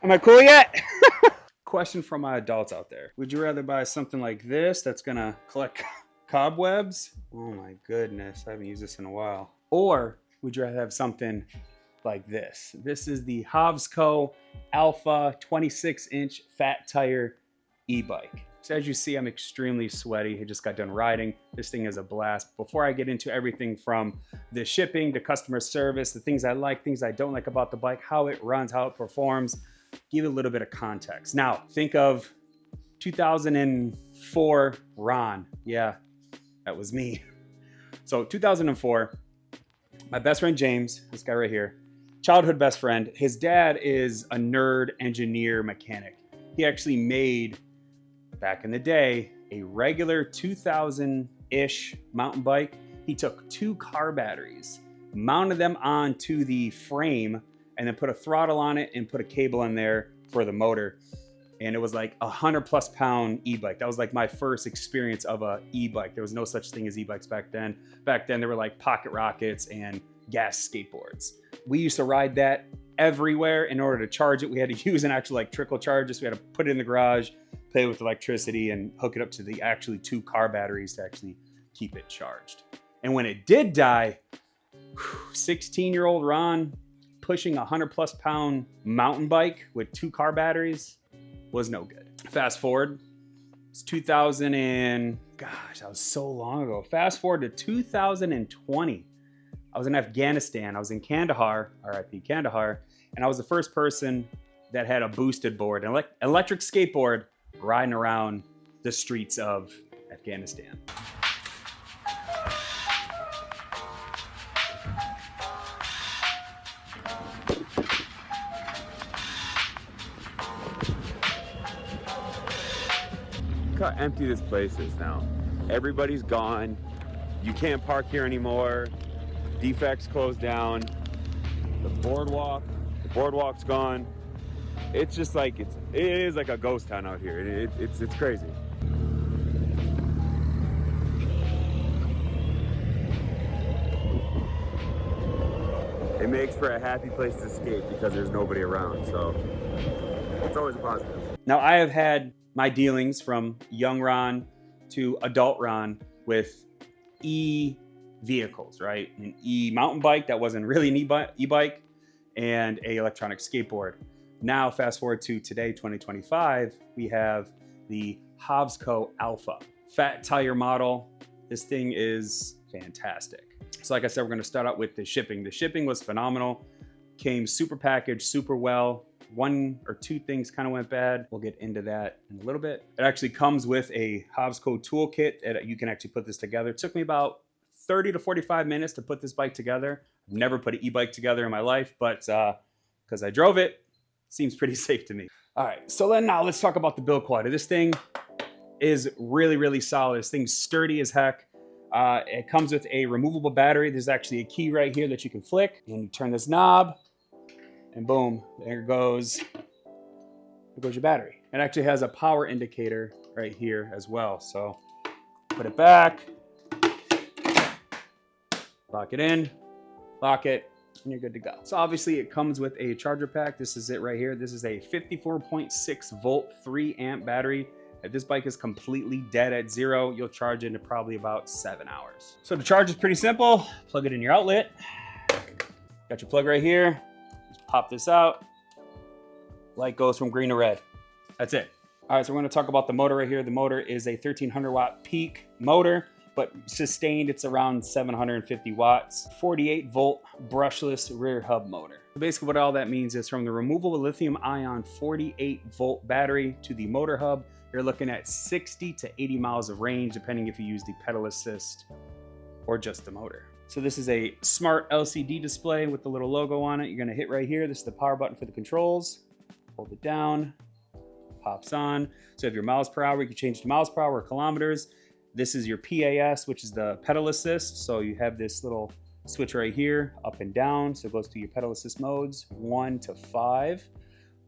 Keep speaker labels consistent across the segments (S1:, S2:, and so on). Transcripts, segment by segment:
S1: Am I cool yet? Question from my adults out there. Would you rather buy something like this that's gonna collect cobwebs? Oh my goodness, I haven't used this in a while. Or would you rather have something like this? This is the HOVSCO Alpha 26-inch fat tire e-bike. So as you see, I'm extremely sweaty. I just got done riding. This thing is a blast. Before I get into everything from the shipping to customer service, the things I like, things I don't like about the bike, how it runs, how it performs, give it a little bit of context. Now, think of 2004 Ron. Yeah, that was me. So 2004, my best friend James, this guy right here, childhood best friend, his dad is a nerd engineer mechanic. He actually made, back in the day, a regular 2000-ish mountain bike. He took 2 car batteries, mounted them onto the frame, and then put a throttle on it and put a cable in there for the motor. And it was like a 100+ pound e-bike. That was like my first experience of a e-bike. There was no such thing as e-bikes back then. Back then, there were like pocket rockets and gas skateboards. We used to ride that everywhere. In order to charge it, we had to use an actual like trickle charger. So we had to put it in the garage, play with electricity, and hook it up to the actually 2 car batteries to actually keep it charged. And when it did die, 16-year-old Ron pushing a 100+ pound mountain bike with 2 car batteries was no good. Fast forward, it's 2000 and gosh, that was so long ago. Fast forward to 2020. I was in Afghanistan. I was in Kandahar, RIP Kandahar, and I was the first person that had a boosted board, an electric skateboard, riding around the streets of Afghanistan. Look how empty this place is now. Everybody's gone. You can't park here anymore. Defects closed down. The boardwalk's gone. It's just like it is like a ghost town out here. It's crazy. It makes for a happy place to skate because there's nobody around. So it's always a positive. Now I have had my dealings from young Ron to adult Ron with e-vehicles, right? An e-mountain bike that wasn't really an e-bike and a electronic skateboard. Now, fast forward to today, 2025, we have the HOVSCO Alpha fat tire model. This thing is fantastic. So like I said, we're gonna start out with the shipping. The shipping was phenomenal. Came super packaged, super well. 1 or 2 things kind of went bad. We'll get into that in a little bit. It actually comes with a HOVSCO toolkit that you can actually put this together. It took me about 30 to 45 minutes to put this bike together. I've never put an e-bike together in my life, but because I drove it, seems pretty safe to me. All right, so then now let's talk about the build quality. This thing is really, really solid. This thing's sturdy as heck. It comes with a removable battery. There's actually a key right here that you can flick, and you turn this knob, and boom, there goes your battery. It actually has a power indicator right here as well. So put it back, lock it in, lock it, and you're good to go. So obviously it comes with a charger pack. This is it right here. This is a 54.6 volt, 3 amp battery. If this bike is completely dead at 0, you'll charge it in probably about 7 hours. So the charge is pretty simple. Plug it in your outlet. Got your plug right here. Just pop this out. Light goes from green to red. That's it. All right, so we're gonna talk about the motor right here. The motor is a 1300 watt peak motor, but sustained, it's around 750 watts, 48 volt brushless rear hub motor. So basically what all that means is from the removable lithium ion 48 volt battery to the motor hub, you're looking at 60 to 80 miles of range, depending if you use the pedal assist or just the motor. So this is a smart LCD display with the little logo on it. You're gonna hit right here. This is the power button for the controls. Hold it down, pops on. So if your miles per hour, you can change to miles per hour or kilometers. This is your PAS, which is the pedal assist. So you have this little switch right here, up and down. So it goes to your pedal assist modes, 1 to 5.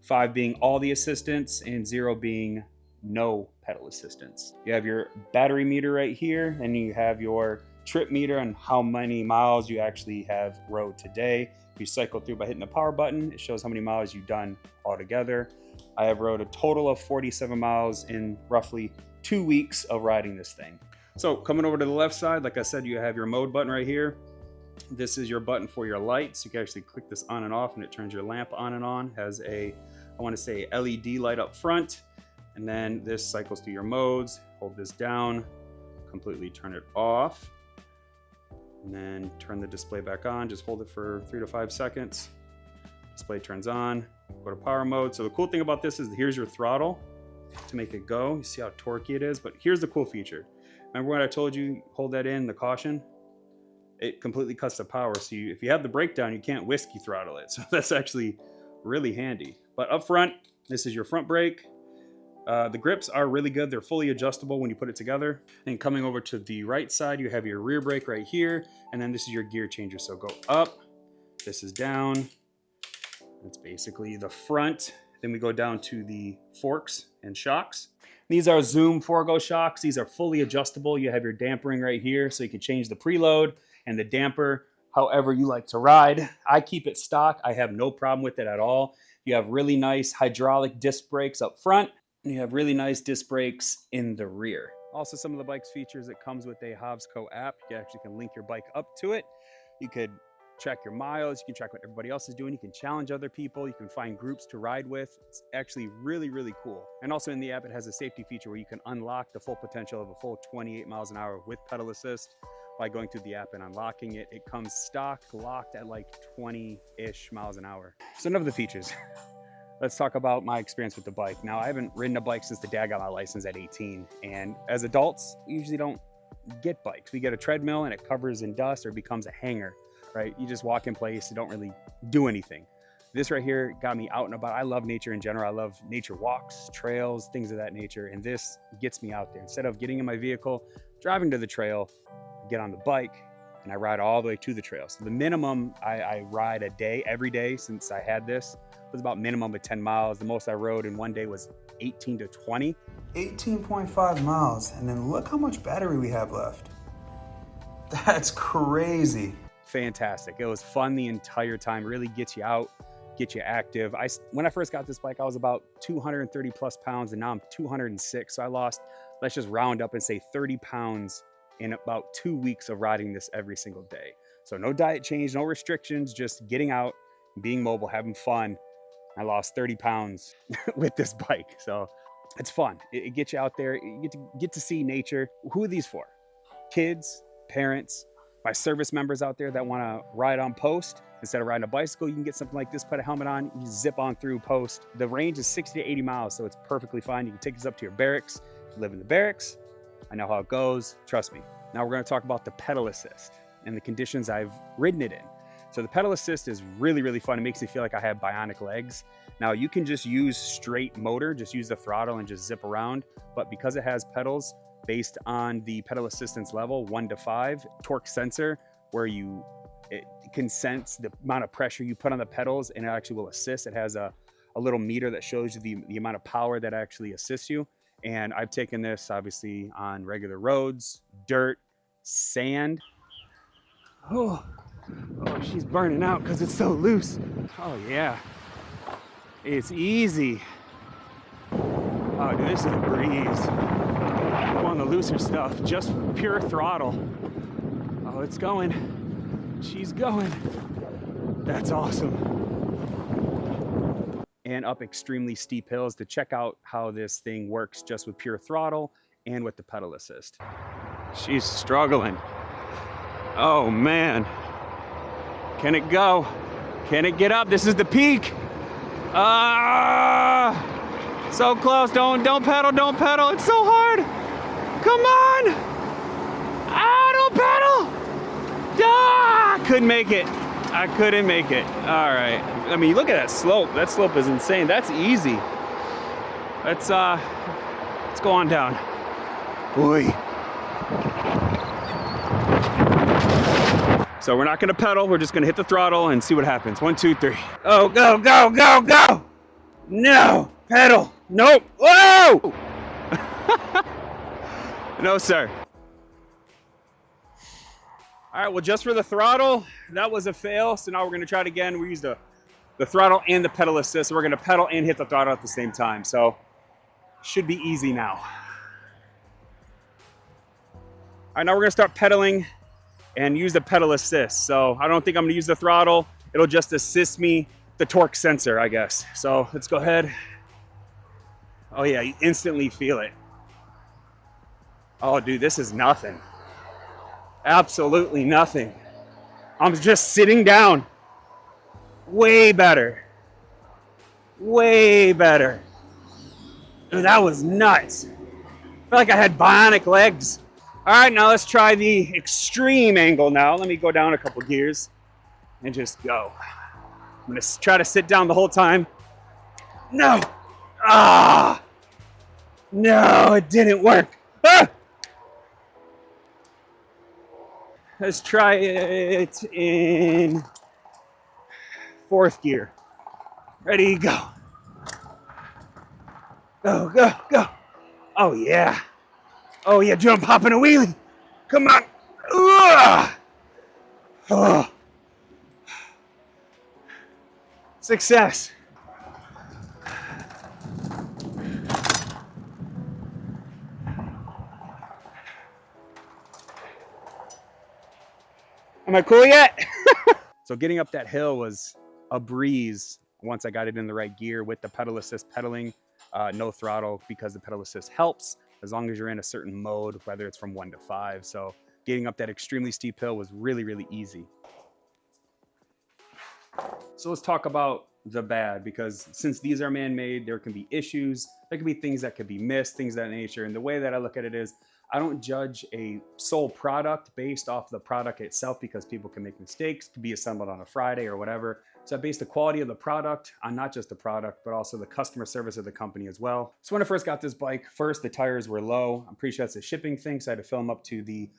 S1: 5 being all the assistance and 0 being no pedal assistance. You have your battery meter right here, and you have your trip meter on how many miles you actually have rode today. If you cycle through by hitting the power button, it shows how many miles you've done altogether. I have rode a total of 47 miles in roughly 2 weeks of riding this thing. So coming over to the left side, like I said, you have your mode button right here. This is your button for your lights. You can actually click this on and off and it turns your lamp on and on. Has a, I want to say, LED light up front. And then this cycles through your modes. Hold this down, completely turn it off. And then turn the display back on. Just hold it for 3 to 5 seconds. Display turns on, go to power mode. So the cool thing about this is here's your throttle to make it go. You see how torquey it is, but here's the cool feature. Remember when I told you, hold that in, the caution? It completely cuts the power. So if you have the breakdown, you can't whiskey throttle it. So that's actually really handy. But up front, this is your front brake. The grips are really good. They're fully adjustable when you put it together. And coming over to the right side, you have your rear brake right here. And then this is your gear changer. So go up, this is down. That's basically the front. Then we go down to the forks and shocks. These are Zoom Forgo shocks. These are fully adjustable. You have your dampering right here, so you can change the preload and the damper however you like to ride. I keep it stock. I have no problem with it at all. You have really nice hydraulic disc brakes up front, and you have really nice disc brakes in the rear. Also, some of the bike's features, it comes with a HOVSCO app. You actually can link your bike up to it. You could track your miles, you can track what everybody else is doing, you can challenge other people, you can find groups to ride with. It's actually really, really cool. And also in the app, it has a safety feature where you can unlock the full potential of a full 28 miles an hour with pedal assist by going through the app and unlocking it. It comes stock locked at like 20-ish miles an hour. So enough of the features. Let's talk about my experience with the bike. Now, I haven't ridden a bike since the day I got my license at 18. And as adults, we usually don't get bikes. We get a treadmill and it covers in dust or becomes a hanger. Right? You just walk in place, you don't really do anything. This right here got me out and about. I love nature in general. I love nature walks, trails, things of that nature. And this gets me out there. Instead of getting in my vehicle, driving to the trail, I get on the bike and I ride all the way to the trail. So the minimum I ride a day, every day since I had this, was about minimum of 10 miles. The most I rode in one day was 18 to 20. 18.5 miles. And then look how much battery we have left. That's crazy. Fantastic. It was fun the entire time. Really gets you out, get you active. When I first got this bike, I was about 230 plus pounds and now I'm 206. So I lost, let's just round up and say 30 pounds in about 2 weeks of riding this every single day. So no diet change, no restrictions, just getting out, being mobile, having fun. I lost 30 pounds with this bike. So it's fun. It gets you out there. You get to see nature. Who are these for? Kids, parents, my service members out there that want to ride on post. Instead of riding a bicycle, you can get something like this, put a helmet on, you zip on through post. The range is 60 to 80 miles, so it's perfectly fine. You can take this up to your barracks. If you live in the barracks, I know how it goes, trust me. Now we're going to talk about the pedal assist and the conditions I've ridden it in. So the pedal assist is really, really fun. It makes me feel like I have bionic legs. Now you can just use straight motor, just use the throttle and just zip around. But because it has pedals, based on the pedal assistance level, 1 to 5, torque sensor, where it can sense the amount of pressure you put on the pedals and it actually will assist. It has a little meter that shows you the amount of power that actually assists you. And I've taken this obviously on regular roads, dirt, sand. Oh, she's burning out because it's so loose. Oh yeah, it's easy. Oh, dude, this is a breeze. I'm on the looser stuff, just pure throttle. Oh, it's going. She's going. That's awesome. And up extremely steep hills to check out how this thing works just with pure throttle and with the pedal assist. She's struggling. Oh man. Can it go? Can it get up? This is the peak. So close. Don't pedal, don't pedal. It's so hard. Come on! Don't pedal! I couldn't make it. I couldn't make it. All right. I mean, look at that slope. That slope is insane. That's easy. Let's go on down. Boy. So we're not gonna pedal. We're just gonna hit the throttle and see what happens. 1, 2, 3. Oh, go, go, go, go! No, pedal. Nope. Whoa! No, sir. All right, well, just for the throttle, that was a fail. So now we're gonna try it again. We used the throttle and the pedal assist. So we're gonna pedal and hit the throttle at the same time. So should be easy now. All right, now we're gonna start pedaling and use the pedal assist. So I don't think I'm gonna use the throttle. It'll just assist me, the torque sensor, I guess. So let's go ahead. Oh yeah, you instantly feel it. Oh dude, this is nothing. Absolutely nothing. I'm just sitting down. Way better. Way better. Dude, that was nuts. I feel like I had bionic legs. All right, now let's try the extreme angle now. Let me go down a couple gears and just go. I'm gonna try to sit down the whole time. No. Ah. No, it didn't work. Ah! Let's try it in 4th gear. Ready, go. Go, go, go. Oh yeah. Oh yeah, dude, I'm popping a wheelie. Come on. Oh. Success. Am I cool yet? So getting up that hill was a breeze once I got it in the right gear with the pedal assist pedaling, no throttle, because the pedal assist helps as long as you're in a certain mode, whether it's from 1 to 5. So getting up that extremely steep hill was really, really easy. So let's talk about the bad, because since these are man-made, there can be issues. There can be things that could be missed, things of that nature. And the way that I look at it is, I don't judge a sole product based off the product itself, because people can make mistakes, could be assembled on a Friday or whatever. So I base the quality of the product on not just the product, but also the customer service of the company as well. So when I first got this bike, first the tires were low. I'm pretty sure that's a shipping thing. So I had to fill them up to the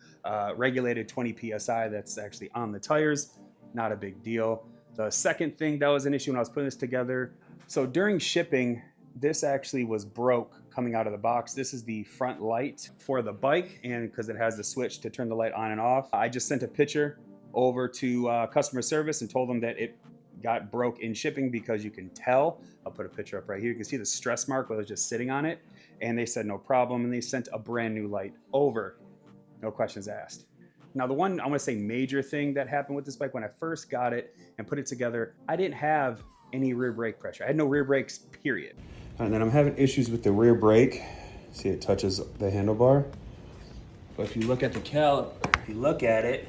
S1: regulated 20 PSI that's actually on the tires. Not a big deal. The second thing that was an issue when I was putting this together. So during shipping, this actually was broke coming out of the box. This is the front light for the bike, and because it has the switch to turn the light on and off. I just sent a picture over to customer service and told them that it got broke in shipping, because you can tell. I'll put a picture up right here. You can see the stress mark where it was just sitting on it. And they said no problem, and they sent a brand new light over. No questions asked. Now, the one, I want to say major thing that happened with this bike when I first got it and put it together, I didn't have any rear brake pressure. I had no rear brakes, period. And then I'm having issues with the rear brake. See, it touches the handlebar. But if you look at the caliper, if you look at it,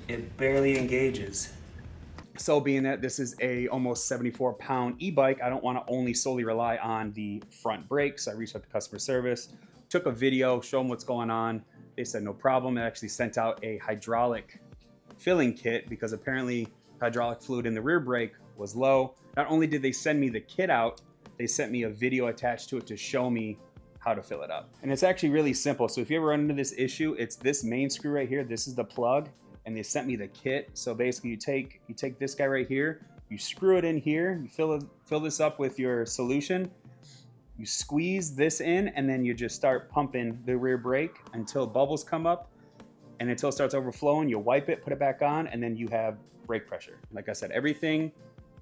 S1: it barely engages. So being that this is a almost 74-pound e-bike, I don't want to only solely rely on the front brakes. So I reached out to customer service, took a video, show them what's going on. They said no problem. They actually sent out a hydraulic filling kit, because apparently hydraulic fluid in the rear brake was low. Not only did they send me the kit out, they sent me a video attached to it to show me how to fill it up. And it's actually really simple. So if you ever run into this issue, it's this main screw right here. This is the plug, and they sent me the kit. So basically you take this guy right here, you screw it in here, you fill this up with your solution. You squeeze this in, and then you just start pumping the rear brake until bubbles come up, and until it starts overflowing. You wipe it, put it back on, and then you have brake pressure. Like I said, everything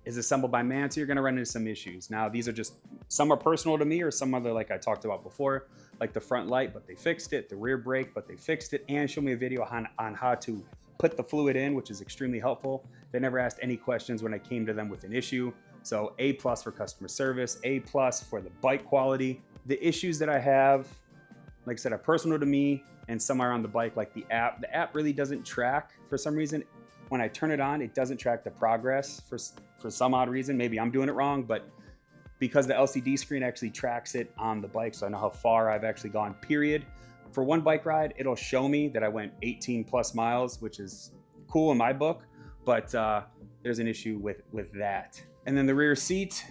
S1: is assembled by man, so you're gonna run into some issues. Now, these are just, some are personal to me, or some other, like I talked about before, like the front light, but they fixed it, the rear brake, but they fixed it, and showed me a video on how to put the fluid in, which is extremely helpful. They never asked any questions when I came to them with an issue. So A+ for customer service, A+ for the bike quality. The issues that I have, like I said, are personal to me, and some are on the bike, like the app. The app really doesn't track for some reason. When I turn it on, it doesn't track the progress for some odd reason. Maybe I'm doing it wrong, but because the LCD screen actually tracks it on the bike, so I know how far I've actually gone, period. For one bike ride, it'll show me that I went 18+ miles, which is cool in my book, but there's an issue with that. And then the rear seat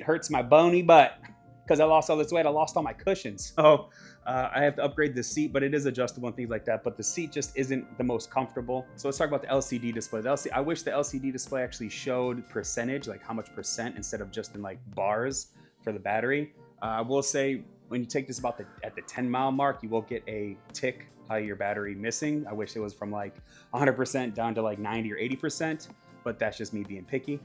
S1: hurts my bony butt because I lost all this weight. I lost all my cushions. So I have to upgrade the seat, but it is adjustable and things like that. But the seat just isn't the most comfortable. So let's talk about the LCD display. I wish the LCD display actually showed percentage, like how much percent, instead of just in like bars for the battery. I will say, when you take this at the 10-mile mark, you will get a tick your battery missing. I wish it was from like 100% down to like 90 or 80%, but that's just me being picky.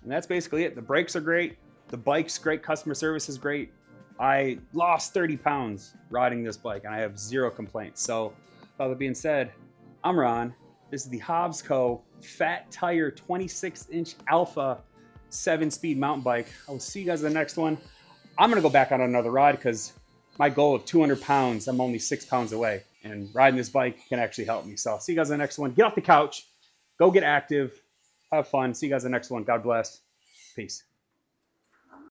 S1: And that's basically it. The brakes are great. The bike's great. Customer service is great. I lost 30 pounds riding this bike and I have zero complaints. So with all that being said, I'm Ron. This is the HOVSCO Fat Tire 26-inch Alpha 7-speed mountain bike. I will see you guys in the next one. I'm gonna go back on another ride because my goal of 200 pounds, I'm only 6 pounds away. And riding this bike can actually help me. So I'll see you guys in the next one. Get off the couch, go get active, have fun. See you guys in the next one. God bless. Peace.